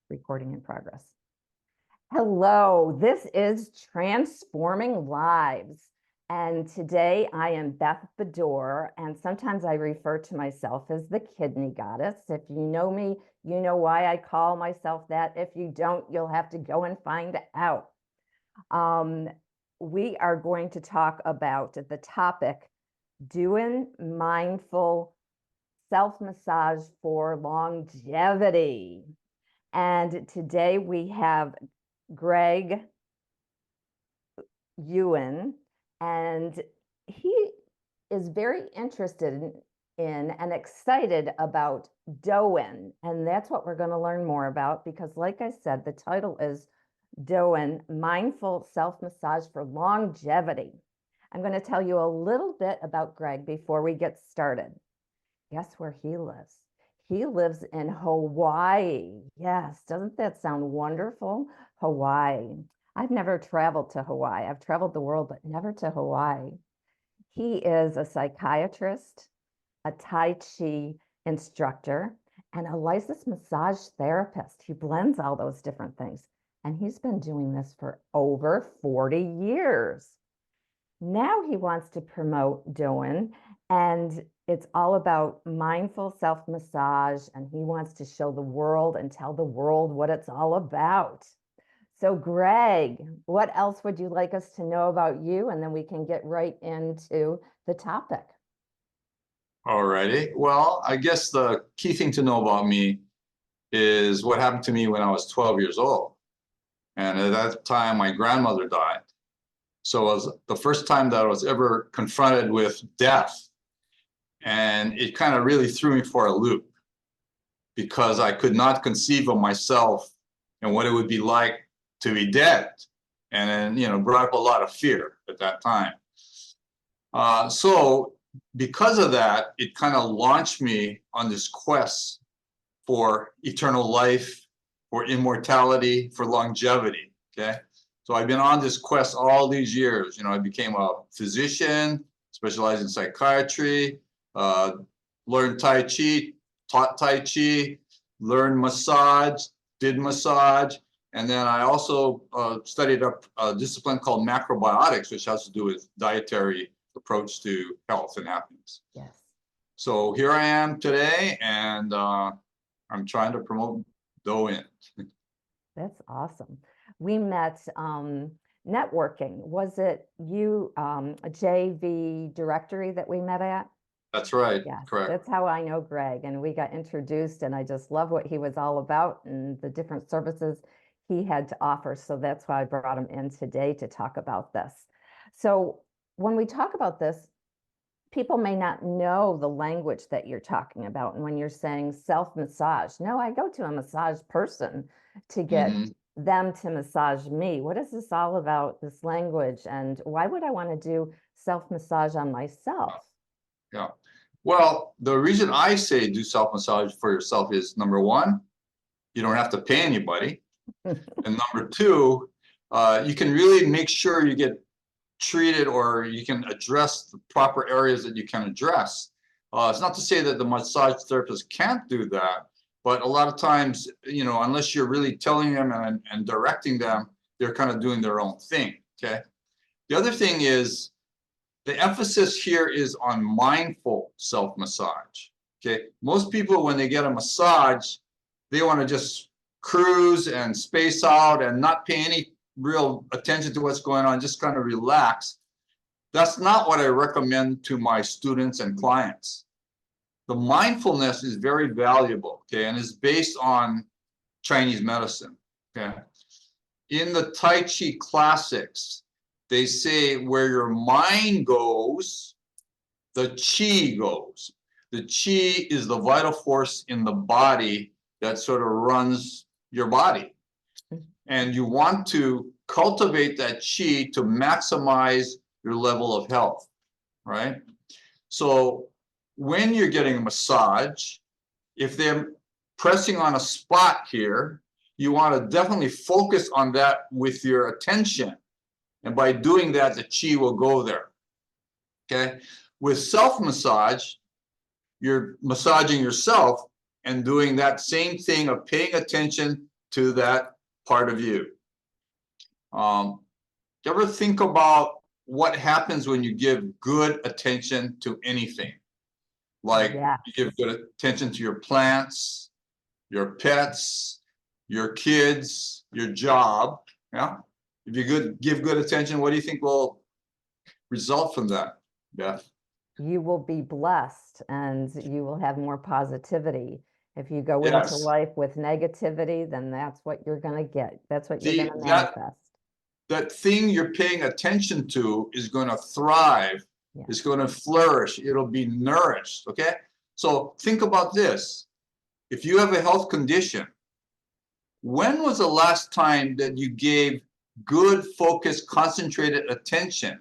Recording in progress. Hello, this is Transforming Lives. And today I am Beth Bador, and sometimes I refer to myself as the kidney goddess. If you know me, you know why I call myself that. If you don't, you'll have to go and find out. We are going to talk about the topic, doing mindful self-massage for longevity. And today we have Greg Yeun, and he is very interested in and excited about Doin, and that's what we're going to learn more about, because like I said, the title is Doin, Mindful Self-Massage for Longevity. I'm going to tell you a little bit about Greg before we get started. Guess where he lives? He lives in Hawaii. Yes, doesn't that sound wonderful? Hawaii. I've never traveled to Hawaii. I've traveled the world, but never to Hawaii. He is a psychiatrist, a Tai Chi instructor, and a licensed massage therapist. He blends all those different things. And he's been doing this for over 40 years. Now he wants to promote Doin, and it's all about mindful self-massage, and he wants to show the world and tell the world what it's all about. So Greg, what else would you like us to know about you? And then we can get right into the topic. All righty. Well, I guess the key thing to know about me is what happened to me when I was 12 years old. And at that time, my grandmother died. So it was the first time that I was ever confronted with death. And it kind of really threw me for a loop, because I could not conceive of myself and what it would be like to be dead. And then, brought up a lot of fear at that time. So because of that, it kind of launched me on this quest for eternal life, for immortality, for longevity, okay? So I've been on this quest all these years. I became a physician, specialized in psychiatry, learned Tai Chi, taught Tai Chi, learned massage, did massage, and then I also studied a discipline called macrobiotics, which has to do with dietary approach to health and happiness. Yes. So here I am today, and I'm trying to promote Doin. That's awesome. We met networking. Was it you, a JV directory that we met at? That's right. Yes, Correct. that's how I know Greg, and we got introduced, and I just love what he was all about and the different services he had to offer. So that's why I brought him in today to talk about this. So when we talk about this, people may not know the language that you're talking about. And when you're saying self-massage, no, I go to a massage person to get them to massage me. What is this all about, this language? And why would I want to do self-massage on myself? Yeah. Well, the reason I say do self-massage for yourself is, number one, you don't have to pay anybody. And number two, you can really make sure you get treated, or you can address the proper areas that you can address. It's not to say that the massage therapist can't do that, but a lot of times, unless you're really telling them and directing them, they're kind of doing their own thing, okay? The other thing is, the emphasis here is on mindful self-massage, okay? Most people, when they get a massage, they want to just cruise and space out and not pay any real attention to what's going on, just kind of relax. That's not what I recommend to my students and clients. The mindfulness is very valuable, okay, and is based on Chinese medicine, okay? In the Tai Chi classics, they say where your mind goes, the Qi goes. The Qi is the vital force in the body that sort of runs your body. And you want to cultivate that Qi to maximize your level of health, right? So when you're getting a massage, if they're pressing on a spot here, you want to definitely focus on that with your attention. And by doing that, the Qi will go there, okay? With self-massage, you're massaging yourself and doing that same thing of paying attention to that part of you. You ever think about what happens when you give good attention to anything? Like Yeah. you give good attention to your plants, your pets, your kids, your job. Yeah. If you give good attention, what do you think will result from that, Beth? You will be blessed and you will have more positivity. If you go into Yes. life with negativity, then that's what you're going to get. That's what you're going See, to that manifest. that thing you're paying attention to is going to thrive. Yeah. It's going to flourish. It'll be nourished. Okay. So think about this. If you have a health condition, when was the last time that you gave good, focused, concentrated attention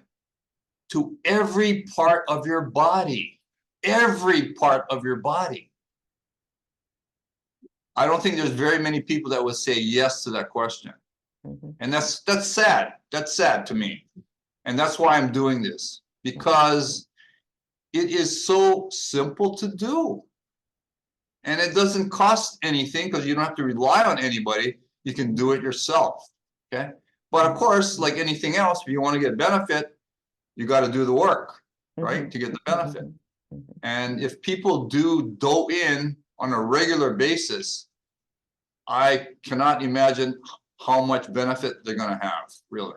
to every part of your body? Every part of your body. I don't think there's very many people that would say yes to that question. Mm-hmm. And that's sad. That's sad to me. And that's why I'm doing this, because it is so simple to do. And it doesn't cost anything because you don't have to rely on anybody. You can do it yourself. Okay. But of course, like anything else, if you want to get benefit, you got to do the work, right? Mm-hmm. To get the benefit. Mm-hmm. Mm-hmm. And if people do Douyin on a regular basis, I cannot imagine how much benefit they're going to have, really.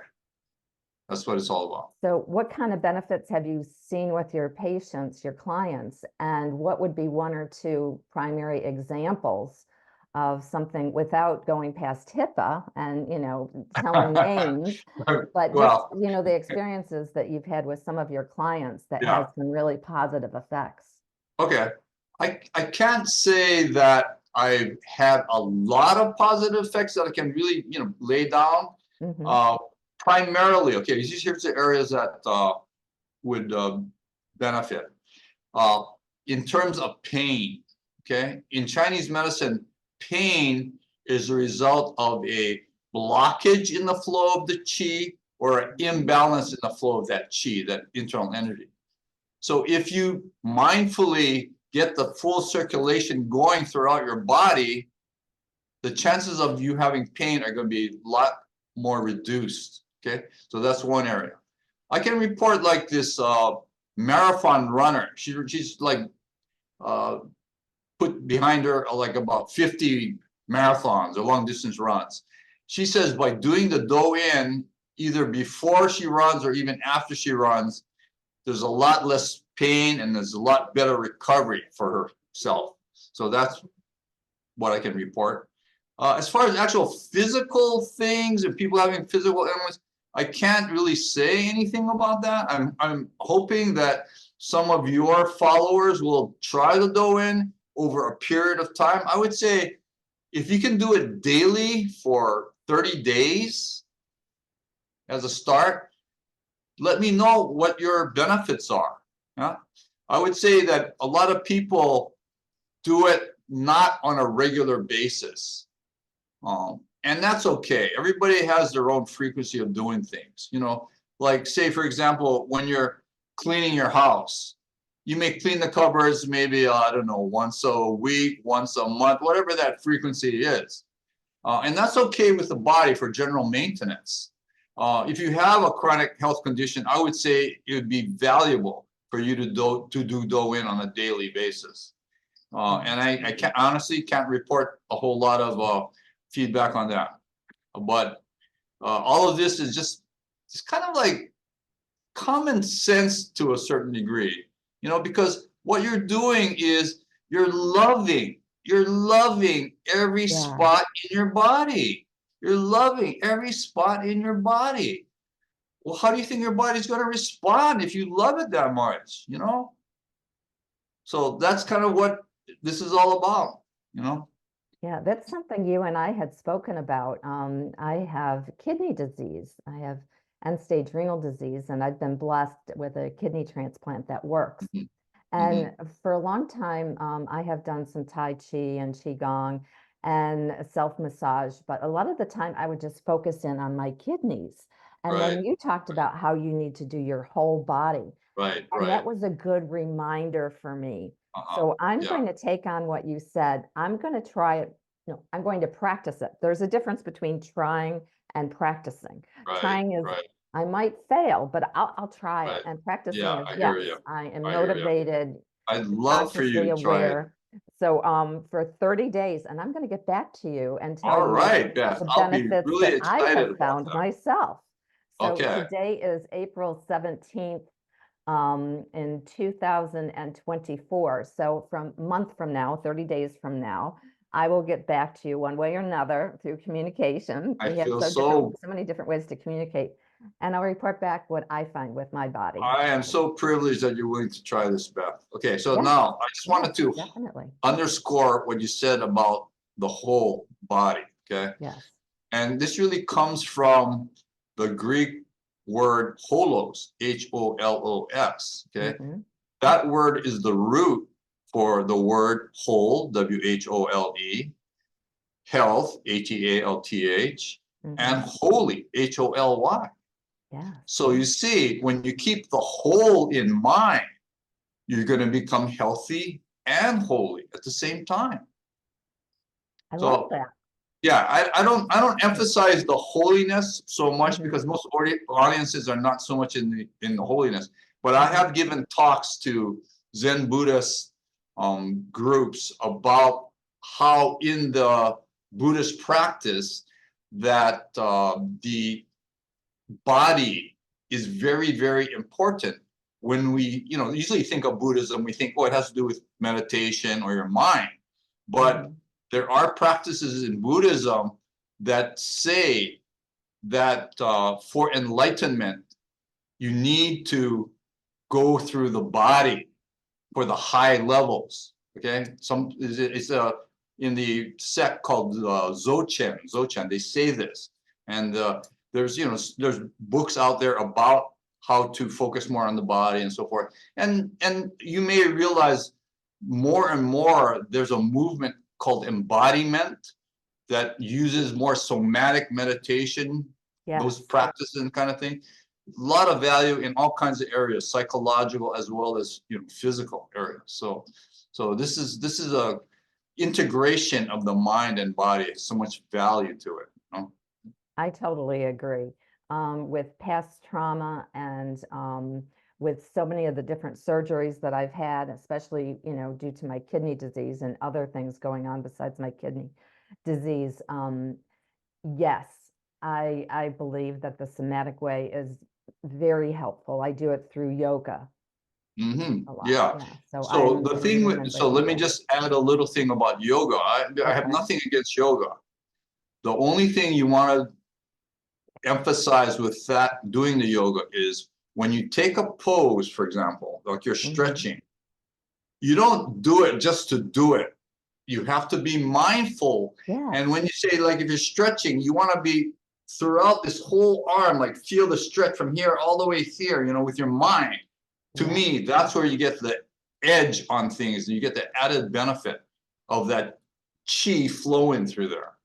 That's what it's all about. So what kind of benefits have you seen with your patients, your clients, and what would be one or two primary examples of something without going past HIPAA and, telling names, but just, Well, the experiences that you've had with some of your clients that yeah. has some really positive effects? Okay. I can't say that I've had a lot of positive effects that I can really, lay down. Mm-hmm. Primarily, okay, here's the areas that would benefit. In terms of pain, okay, in Chinese medicine, pain is a result of a blockage in the flow of the qi or an imbalance in the flow of that qi, that internal energy. So if you mindfully get the full circulation going throughout your body, the chances of you having pain are going to be a lot more reduced. Okay, so that's one area. I can report like this marathon runner. She's like put behind her like about 50 marathons or long distance runs. She says by doing the Douyin either before she runs or even after she runs, there's a lot less pain and there's a lot better recovery for herself. So that's what I can report. As far as actual physical things and people having physical ailments, I can't really say anything about that. I'm hoping that some of your followers will try the Douyin over a period of time. I would say if you can do it daily for 30 days as a start, let me know what your benefits are. Yeah? I would say that a lot of people do it not on a regular basis. And that's okay. Everybody has their own frequency of doing things. Like say, for example, when you're cleaning your house, you may clean the cupboards maybe, I don't know, once a week, once a month, whatever that frequency is. And that's okay with the body for general maintenance. If you have a chronic health condition, I would say it would be valuable for you to do Douyin on a daily basis. And I honestly can't report a whole lot of feedback on that. But all of this is just kind of like common sense to a certain degree, because what you're doing is you're loving every spot in your body. You're loving every spot in your body. Well, how do you think your body's going to respond if you love it that much, So that's kind of what this is all about. Yeah, that's something you and I had spoken about. I have kidney disease. I have end-stage renal disease, and I've been blessed with a kidney transplant that works. Mhm. And for a long time, I have done some Tai Chi and Qigong and self-massage, but a lot of the time I would just focus in on my kidneys. And Right, then you talked about how you need to do your whole body. right, And that right. was a good reminder for me. Uh-huh. So I'm Yeah. going to take on what you said. I'm going to try it no, I'm going to practice it. There's a difference between trying and practicing. Right, Trying is, right, I might fail, but I'll try it. right. And practicing Yeah, is, I hear yes, you. I am I hear you. motivated, I'd love for you consciously to try it. aware. So for 30 days, and I'm going to get back to you and tell All you right, Beth. the I'll be benefits really that I excited have about found that. myself. So Okay. today is April 17th in 2024. So from month from now, 30 days from now, I will get back to you one way or another through communication. I We have feel so so, many different ways to communicate, and I'll report back what I find with my body. I am so privileged that you're willing to try this, Beth. Okay, so Yes, now I just yes, wanted to definitely. underscore what you said about the whole body, okay? Yes. And this really comes from the Greek word holos, H-O-L-O-S, okay? Mhm. That word is the root for the word whole, W-H-O-L-E, health, H-E-A-L-T-H, and Mhm. holy, H-O-L-Y. Yes. So you see, when you keep the whole in mind, you're going to become healthy and holy at the same time. I love So that. yeah, I don't emphasize the holiness so much Mhm. because most audiences are not so much in the holiness. But I Mhm. have given talks to Zen Buddhist groups about how in the Buddhist practice that the body is very, very important. When we, usually think of Buddhism, we think, oh, it has to do with meditation or your mind. But Mhm. there are practices in Buddhism that say that for enlightenment, you need to go through the body for the high levels. Okay, it's in the sect called Dzogchen. They say this, and there's books out there about how to focus more on the body and so forth. And you may realize more and more there's a movement called embodiment that uses more somatic meditation, those Yes. practices and kind of thing. A lot of value in all kinds of areas, psychological as well as physical areas. So this is a integration of the mind and body. So much value to it. I totally agree. With past trauma and with so many of the different surgeries that I've had, especially, due to my kidney disease and other things going on besides my kidney disease. Yes, I believe that the somatic way is very helpful. I do it through yoga a lot. Yeah. Yeah. So So I'm the a thing new with, member so of let me yoga. just add a little thing about yoga. I have Okay. nothing against yoga. The only thing you want to emphasize with that doing the yoga is when you take a pose, for example, like you're Mhm. stretching, you don't do it just to do it. You have to be mindful. And Yes. when you say, like, if you're stretching, you want to be throughout this whole arm, like feel the stretch from here all the way here, with your mind. To Yeah. me, that's where you get the edge on things and you get the added benefit of that chi flowing through there.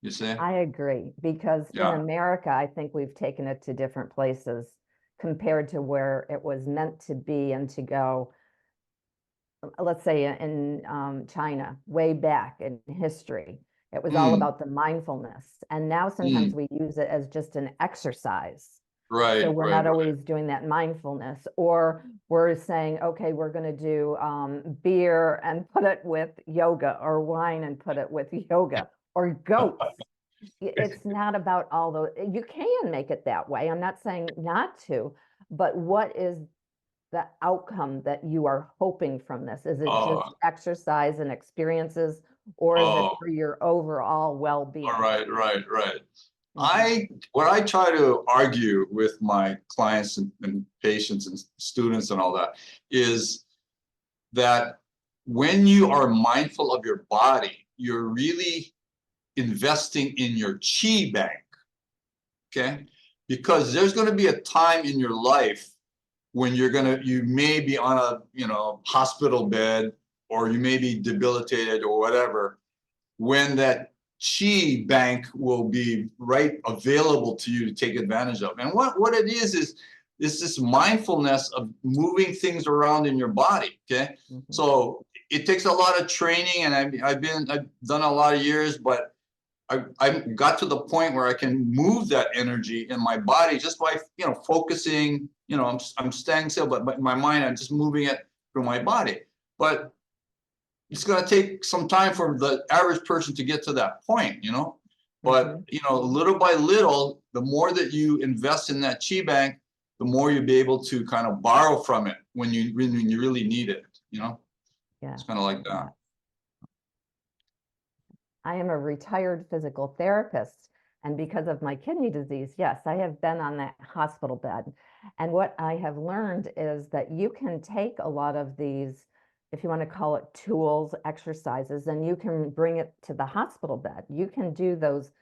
You see? I agree because in Yeah. America, I think we've taken it to different places compared to where it was meant to be and to go. Let's say in China, way back in history, it was all Mm, about the mindfulness. And now sometimes mm. we use it as just an exercise. So Right, we're right, not right. always doing that mindfulness, or we're saying, okay, we're going to do beer and put it with yoga, or wine and put it with yoga, or goats. It's not about all those. You can make it that way. I'm not saying not to, but what is the outcome that you are hoping from this? Is it Oh, just exercise and experiences, or is it oh, for your overall all well-being? right, right, right. Mhm. What I try to argue with my clients and patients and students and all that is that when you are mindful of your body, you're really investing in your chi bank. Okay, because there's going to be a time in your life when you may be on a hospital bed, or you may be debilitated or whatever, when that chi bank will be right available to you to take advantage of. And what it is this mindfulness of moving things around in your body. Okay, Mhm. so it takes a lot of training, and I've done a lot of years, but I got to the point where I can move that energy in my body just by, focusing. I'm staying still, but in my mind, I'm just moving it through my body. But it's going to take some time for the average person to get to that point, But, little by little, the more that you invest in that chi bank, the more you'll be able to kind of borrow from it when you really need it, Yeah. It's kind of like that. I am a retired physical therapist, and because of my kidney disease, yes, I have been on that hospital bed. And what I have learned is that you can take a lot of these, if you want to call it tools, exercises, and you can bring it to the hospital bed. You can do those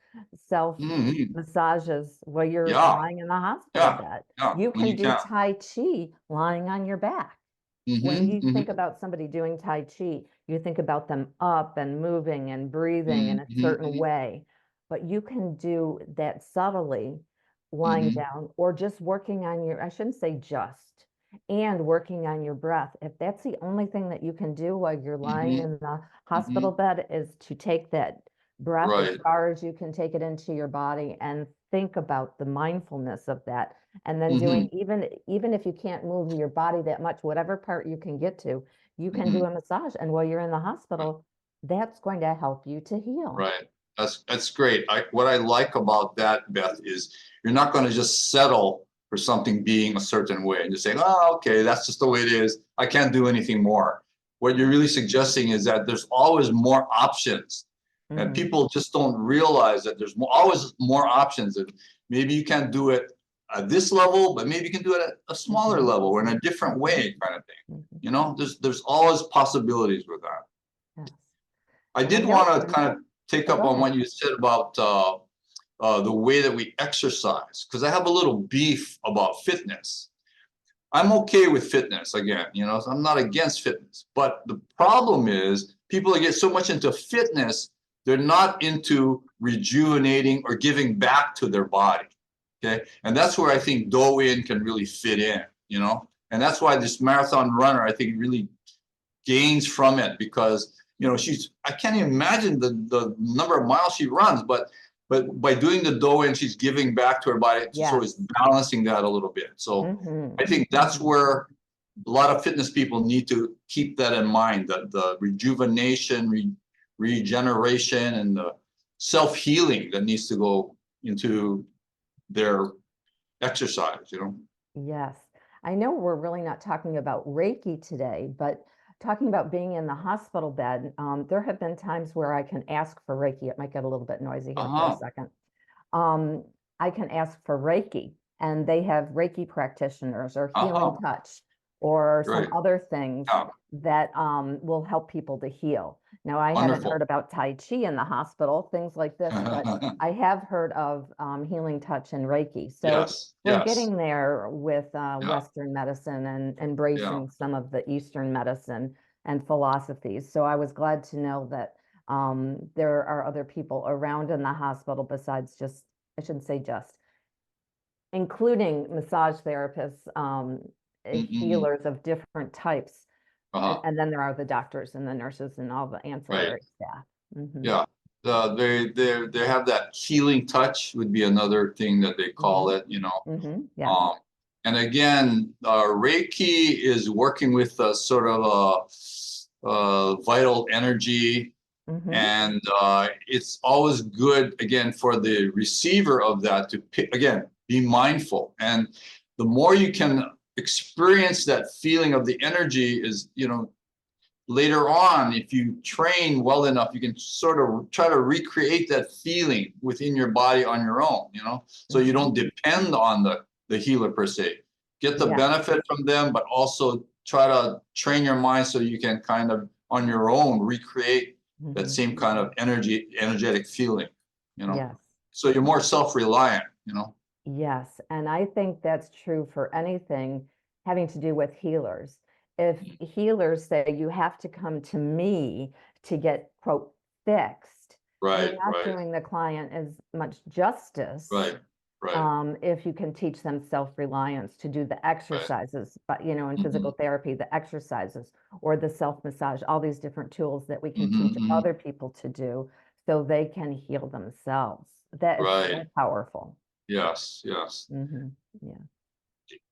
self Mhm. massages while you're Yeah, lying in the hospital yeah, bed. yeah, You when can you do can. Tai Chi lying on your back. When you think about somebody doing Tai Chi, you think about them up and moving and breathing in a certain way. But you can do that subtly lying down or just working on your, I shouldn't say just, and working on your breath. If that's the only thing that you can do while you're lying in the hospital bed is to take that breath as Right. far as you can take it into your body and think about the mindfulness of that. And then doing even if you can't move your body that much, whatever part you can get to, you can do a massage. And while you're in the hospital, that's going to help you to heal. Right. That's great. What I like about that, Beth, is you're not going to just settle for something being a certain way and just say, oh, okay, that's just the way it is. I can't do anything more. What you're really suggesting is that there's always more options. And people just don't realize that there's always more options. And maybe you can't do it at this level, but maybe you can do it at a smaller level or in a different way, kind of thing. There's always possibilities with that. Yes. I And I did know, want to kind of take up go on ahead. what you said about the way that we exercise, because I have a little beef about fitness. I'm okay with fitness again, so I'm not against fitness. But the problem is people that get so much into fitness, they're not into rejuvenating or giving back to their body. Okay. And that's where I think Douyin can really fit in, and that's why this marathon runner, I think, really gains from it because I can't even imagine the number of miles she runs, but by doing the Douyin, she's giving back to her body, so it's balancing that a little bit. So I think that's where a lot of fitness people need to keep that in mind, that the rejuvenation, regeneration, and the self-healing that needs to go into their exercise. Yes. I know we're really not talking about Reiki today, but talking about being in the hospital bed, there have been times where I can ask for Reiki. It might get a little bit noisy here for a second. I can ask for Reiki, and they have Reiki practitioners or healing touch or some other things that will help people to heal. Now, I haven't heard about Tai Chi in the hospital, things like this, but I have heard of healing touch and Reiki. So we're getting there with Western medicine and embracing some of the Eastern medicine and philosophies. So I was glad to know that there are other people around in the hospital besides just, I shouldn't say just, including massage therapists, healers of different types. And then there are the doctors and the nurses and all the ancillary staff. Yeah. They have that healing touch would be another thing that they call it, Yeah. And again, Reiki is working with a sort of a vital energy. And it's always good, again, for the receiver of that to, again, be mindful. And the more you can experience that feeling of the energy is, later on, if you train well enough, you can sort of try to recreate that feeling within your body on your own, so you don't depend on the healer per se. Get the benefit from them, but also try to train your mind so you can kind of on your own recreate that same kind of energetic feeling, Yes. So you're more self-reliant, Yes. And I think that's true for anything having to do with healers. If healers say you have to come to me to get, quote, fixed, you're not doing the client as much justice right, if you can teach them self-reliance to do the right. exercises, but in physical Mhm, therapy, the exercises or the self-massage, all these different tools that we can mhm, teach mhm. other people to do so they can heal themselves. That is Right. so powerful. Yes, yes. Yeah,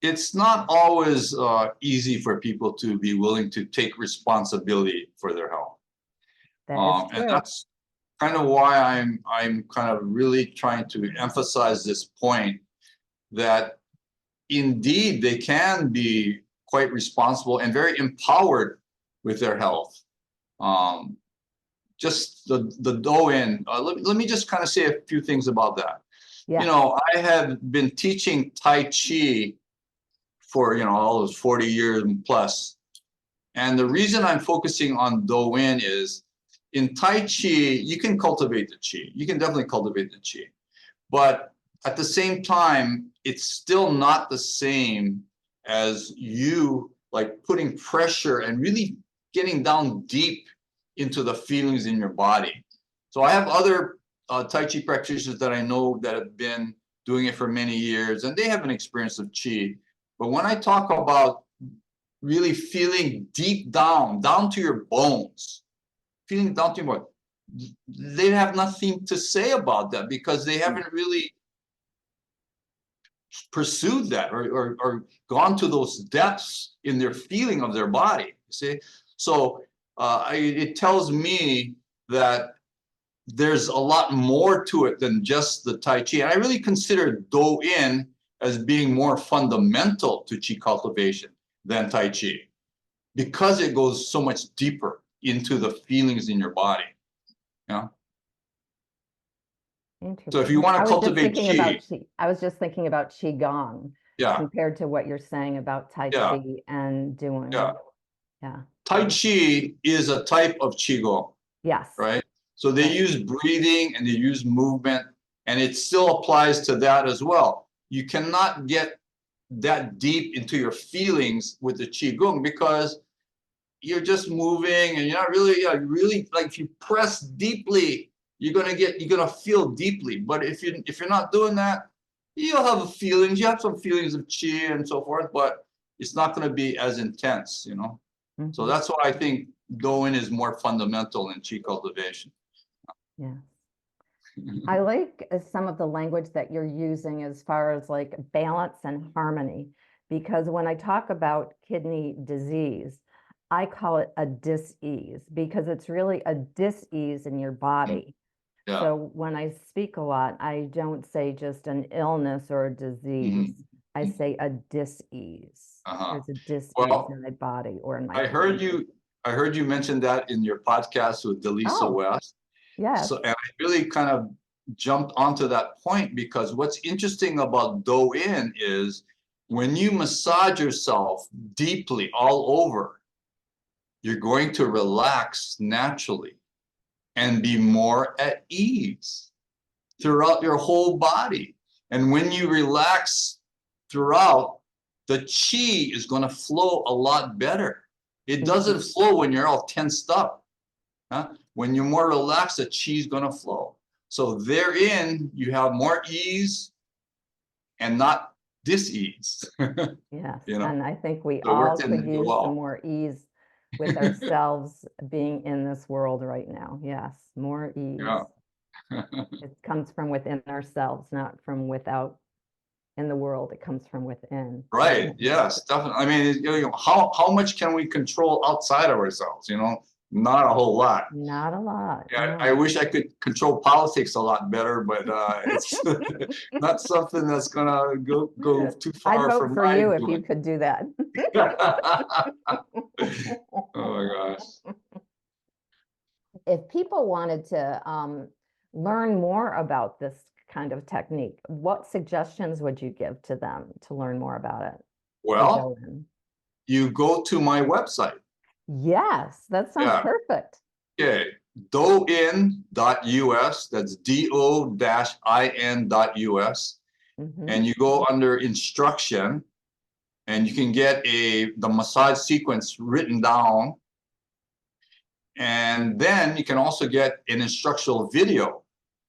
It's not always easy for people to be willing to take responsibility for their health. that is And true. that's kind of why I'm kind of really trying to emphasize this point that indeed they can be quite responsible and very empowered with their health. Um, just the Douyin. Let me just kind of say a few things about that. You Yes. know, I have been teaching Tai Chi for all those 40 years and plus. And the reason I'm focusing on Douyin is in Tai Chi, you can cultivate the Chi. You can definitely cultivate the Chi. But at the same time, it's still not the same as you like putting pressure and really getting down deep into the feelings in your body. So I have other Tai Chi practitioners that I know that have been doing it for many years, and they have an experience of Chi. But when I talk about really feeling deep down to your bones, feeling down to your bones, they have nothing to say about that because they haven't really pursued that or gone to those depths in their feeling of their body. See, so it tells me that there's a lot more to it than just the Tai Chi. And I really consider Do In as being more fundamental to Chi cultivation than Tai Chi because it goes so much deeper into the feelings in your body. Yeah. So if you Interesting. want I to was just cultivate thinking about Chi, Qi. I was just thinking about Qigong yeah, compared to what you're saying about Tai yeah, Chi and yeah. doing. Yeah. Tai Chi is a type of Qigong, Yes. right? So they Right. use breathing and they use movement, and it still applies to that as well. You cannot get that deep into your feelings with the Qigong because you're just moving and you're not really like if you press deeply, you're gonna feel deeply. But if you're not doing that, you'll have feelings. You have some feelings of Qi and so forth, but it's not gonna be as intense. So Mhm. that's why I think Doin is more fundamental in Qi cultivation. Yeah. I like some of the language that you're using as far as like balance and harmony, because when I talk about kidney disease, I call it a dis-ease because it's really a dis-ease in your body. Yeah. So when I speak a lot, I don't say just an illness or a disease. Mhm. I say a dis-ease. Uh-huh. There's a dis-ease in Well, my body or in my I heard kidney. you I heard you mention that in your podcast with Delisa Oh, West. yes. So, and I really kind of jumped onto that point because what's interesting about Do-In is when you massage yourself deeply all over, you're going to relax naturally and be more at ease throughout your whole body. And when you relax throughout, the chi is going to flow a lot better. It Mhm. doesn't flow when you're all tensed up. Huh? When you're more relaxed, the chi is going to flow. So therein, you have more ease and not dis-ease. Yes, you know, and I think we so it all works could in use some well. more ease with ourselves being in this world right now. Yes, more ease. yeah. It comes from within ourselves, not from without in the world. It comes from within. Right. Yes, definitely. I mean, how much can we control outside of ourselves? Not a whole lot. Not a lot, Yeah, I no. wish I could control politics a lot better, but it's not something that's gonna go too I'd far for vote for my you if you doing. could do that. Oh my gosh. If people wanted to learn more about this kind of technique, what suggestions would you give to them to learn more about it, to go Well, in? you go to my website. Yes, that sounds Yeah. perfect. Okay. Doin.us. That's do-in.us. Hmm. And you go under instruction and you can get the massage sequence written down. And then you can also get an instructional video.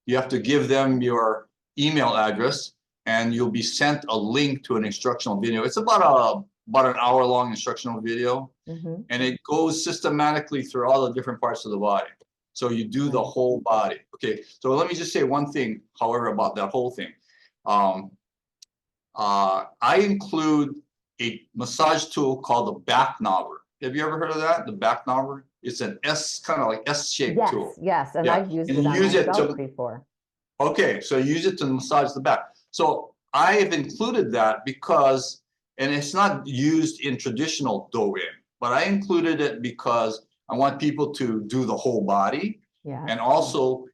You have to give them your email address and you'll be sent a link to an instructional video. It's about an hour-long instructional video, and it goes systematically through all the different parts of the body. So you do the whole body. Okay, so let me just say one thing, however, about that whole thing. I include a massage tool called the back knobber. Have you ever heard of that? The back knobber? It's an S, kind of like S-shaped tool. Yes, and Yeah. I've used And it you on use it myself to- before. Okay, so use it to massage the back. So I have included that because, and it's not used in traditional Do-in, but I included it because I want people to do the whole body and also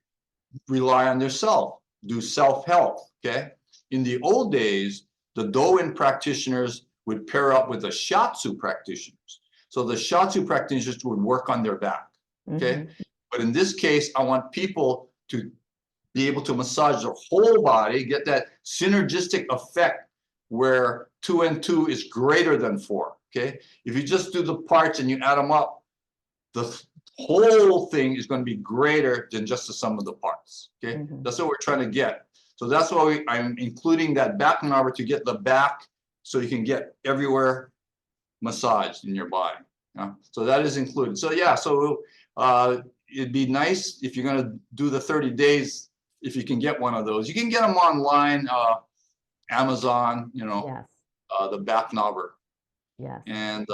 rely on their self, do self-help, okay? In the old days, the Do-in practitioners would pair up with the Shiatsu practitioners. So the Shiatsu practitioners would work on their back, okay? But in this case, I want people to be able to massage their whole body, get that synergistic effect where 2 and 2 is greater than 4, okay? If you just do the parts and you add them up, the whole thing is going to be greater than just the sum of the parts, okay? That's what we're trying to get. So that's why I'm including that back knobber to get the back so you can get everywhere massaged in your body. So that is included. So yeah, so it'd be nice if you're going to do the 30 days, if you can get one of those. You can get them online, Amazon, you know, the back knobber. And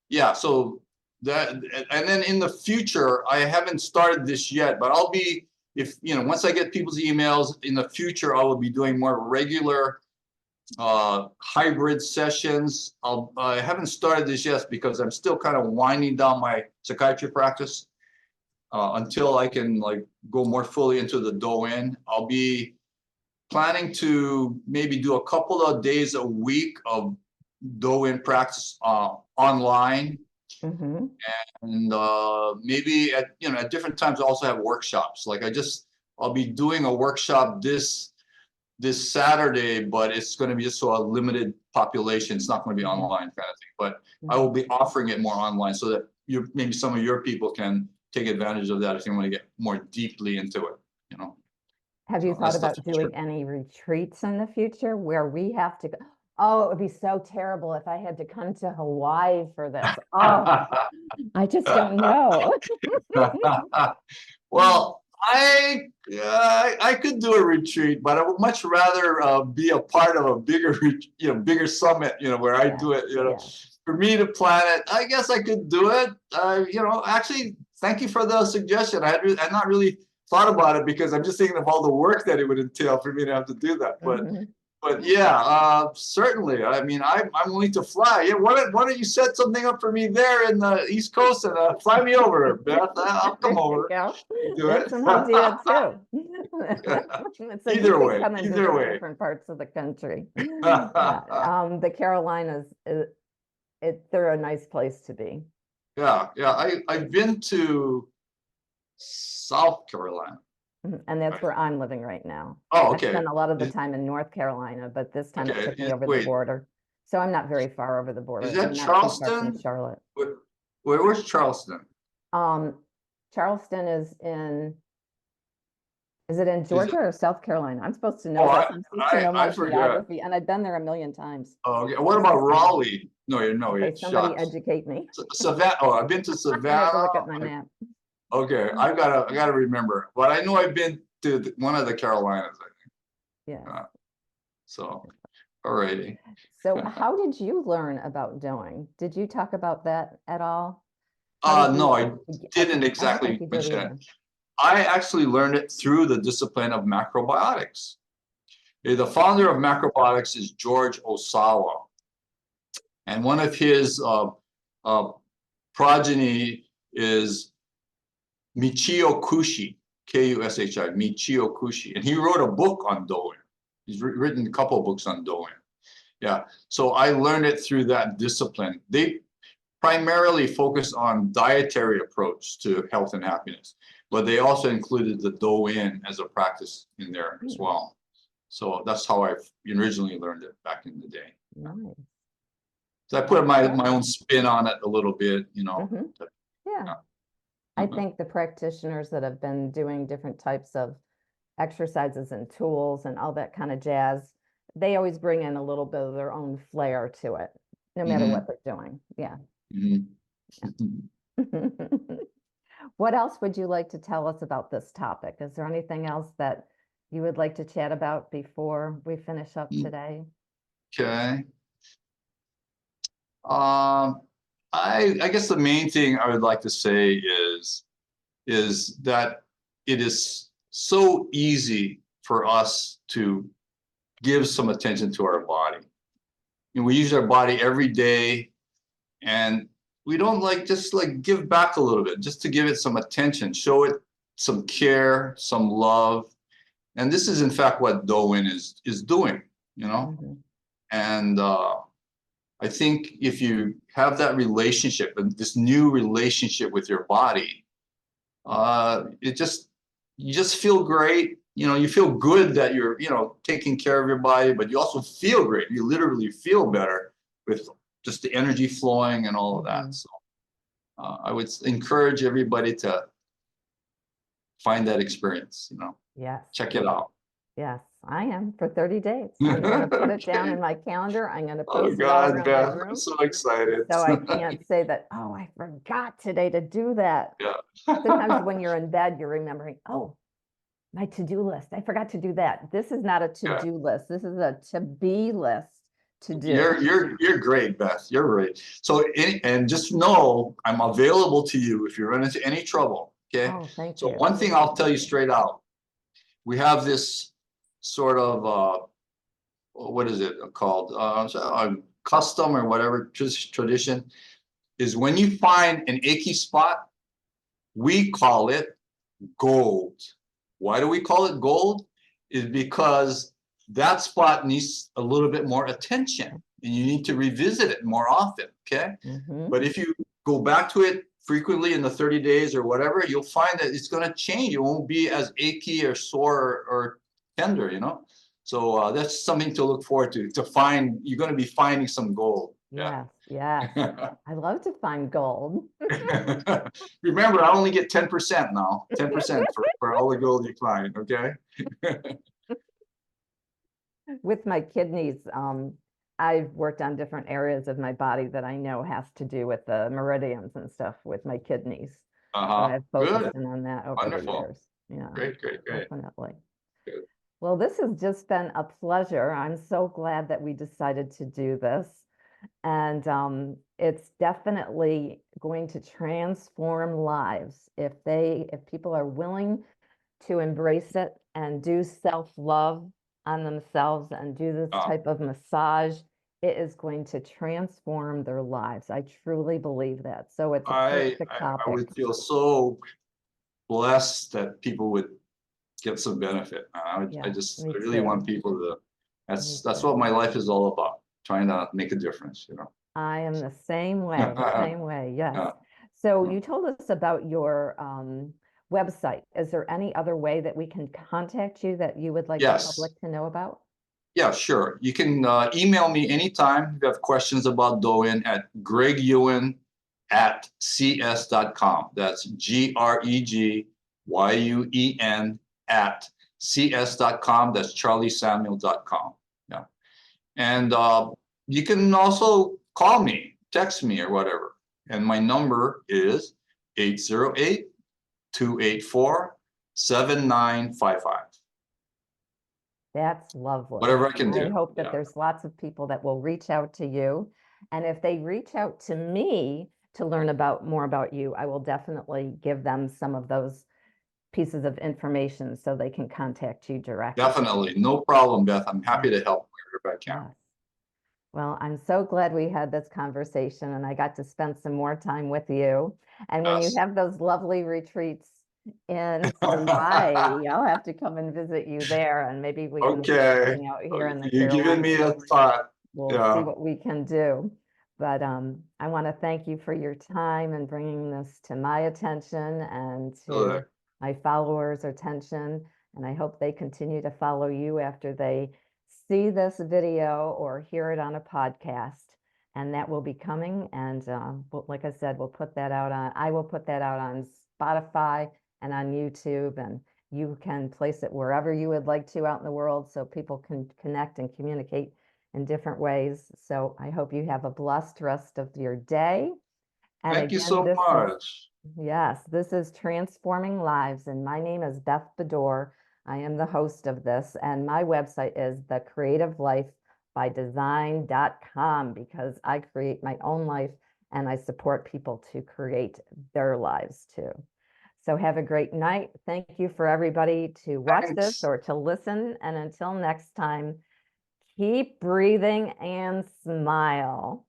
yeah, so that, and then in the future, I haven't started this yet, but I'll be, if, you know, once I get people's emails in the future, I will be doing more regular hybrid sessions. I haven't started this yet because I'm still kind of winding down my psychiatry practice until I can like go more fully into the Do-in. I'll be planning to maybe do a couple of days a week of Do-in practice online, and maybe at, you know, at different times also have workshops. Like I'll be doing a workshop this Saturday, but it's going to be just so a limited population. It's not going to be online kind of thing, but I will be offering it more online so that maybe some of your people can take advantage of that if you want to get more deeply into it, you know. Have you thought about doing any retreats in the future where we have to go? Oh, it would be so terrible if I had to come to Hawaii for this. Oh, I just don't know. Well, I could do a retreat, but I would much rather be a part of a bigger, you know, bigger summit, you know, where I do it, you know. For me to plan it, I guess I could do it. You know, actually, thank you for the suggestion. I had not really thought about it because I'm just thinking of all the work that it would entail for me to have to do that. But yeah, certainly. I mean, I'm willing to fly. Yeah, why don't you set something up for me there in the East Coast and fly me over, Beth? I'll come over. Do That's it. an idea too. So Either you way, could come and either visit way. different parts of the country. The Carolinas, they're a nice place to be. Yeah, I've been to South Carolina. And that's where I'm living right now. Oh, I okay. spent a lot of the time in North Carolina, but this time it took me over the border. So I'm not very far over the border. Is that I'm not too far from Charleston? Charlotte. Where's Charleston? Charleston is it in Georgia or South Carolina? I'm supposed to know this. I'm supposed to know my geography, and I've been there a million times. Oh, okay. What about Raleigh? No, Okay, somebody educate me. Savannah. Oh, I've been to Savannah. I have to look at my map. Okay, I gotta remember. But I know I've been to one of the Carolinas, I think. Yeah. So, alrighty. So how did you learn about doing? Did you talk about that at all? No, I didn't exactly mention it. I actually learned it through the discipline of macrobiotics. The founder of macrobiotics is George Osawa. And one of his progeny is Michio Kushi, Kushi, Michio Kushi. And he wrote a book on Do-in. He's written a couple of books on Do-in. Yeah, so I learned it through that discipline. They primarily focused on dietary approach to health and happiness, but they also included the Do-in as a practice in there as well. So that's how I originally learned it back in the day. Nice. So I put my own spin on it a little bit, you know. Yeah. I think the practitioners that have been doing different types of exercises and tools and all that kind of jazz, they always bring in a little bit of their own flair to it, no matter Mhm, what they're doing. Yeah. mhm. What else would you like to tell us about this topic? Is there anything else that you would like to chat about before we finish up today? Okay. Um, I guess the main thing I would like to say is that it is so easy for us to give some attention to our body. And we use our body every day, and we don't just give back a little bit, just to give it some attention, show it some care, some love. And this is in fact what Doin is doing, you know. Mhm. And I think if you have that relationship and this new relationship with your body, it just you just feel great. You know, you feel good that you're, taking care of your body, but you also feel great. You literally feel better with just the energy flowing and all of that. Mhm. So I would encourage everybody to find that experience, Yes. check it out. Yes, I am for 30 days. I'm going to put it down in my calendar. I'm going to Oh post it all God, around my Beth, I'm room. so excited. So I can't say that, oh, I forgot today to do that. Yeah. Sometimes when you're in bed, you're remembering, oh, my to-do list. I forgot to do that. This is not a Yeah. to-do list. This is a to-be list to do. You're great, Beth. You're great. So and just know I'm available to you if you run into any trouble. Okay. Oh, thank So you. one thing I'll tell you straight out, we have this sort of what is it called? Custom or whatever tradition is when you find an achy spot, we call it gold. Why do we call it gold? Is because that spot needs a little bit more attention and you need to revisit it more often. Okay. Mhm. But if you go back to it frequently in the 30 days or whatever, you'll find that it's going to change. It won't be as achy or sore or tender, So that's something to look forward to find. You're going to be finding some gold. Yes, yes. I love to find gold. Remember, I only get 10% now, 10% for all the gold you find. Okay. With my kidneys, I've worked on different areas of my body that I know has to do with the meridians and stuff with my kidneys. So Uh-huh. I've focused Good. in on that over the Wonderful. years. Yeah, Great, great, great. definitely. Good. Well, this has just been a pleasure. I'm so glad that we decided to do this. And it's definitely going to transform lives if people are willing to embrace it and do self-love on themselves and do this Uh, type of massage. It is going to transform their lives. I truly believe that. So it's a I, perfect I I topic. would feel so blessed that people would get some benefit. Yeah, me I really too. want people to. Me That's what too. my life is all about. Trying to make a difference. I am the same way, same way. Yes. Yeah. So you told us about your website. Is there any other way that we can contact you that you would like the Yes. public to know about? Yeah, sure. You can email me anytime if you have questions about Douyin at gregyuen@cs.com. That's GREGYUEN at cs.com. That's charliesamuel.com. Yeah. And you can also call me, text me, or whatever. And my number is 808-284-7955. That's lovely. Whatever I can I do. hope that Yeah. there's lots of people that will reach out to you. And if they reach out to me to learn about more about you, I will definitely give them some of those pieces of information so they can contact you directly. Definitely. No problem, Beth. I'm happy Yeah. to help wherever I can. Yes. Well, I'm so glad we had this conversation and I got to spend some more time with you. And when you Yes. have those lovely retreats in Hawaii, I'll have to come and visit you there and maybe we can do Okay. something out here in the You're giving me Carolinas. a thought. We'll see Yeah. what we can do. But I want to thank you for your time and bringing this to my attention and to Good. my followers' attention. And I hope they continue to follow you after they see this video or hear it on a podcast. And that will be coming. And like I said, I will put that out on Spotify and on YouTube and You can place it wherever you would like to out in the world so people can connect and communicate in different ways. So I hope you have a blessed rest of your day. And Thank you again, so much. yes, this is Transforming Lives, and my name is Beth Bedore. I am the host of this, and my website is thecreativelifebydesign.com because I create my own life and I support people to create their lives too. So have a great night. Thank you for everybody to watch this Thanks. or to listen. And until next time, keep breathing and smile.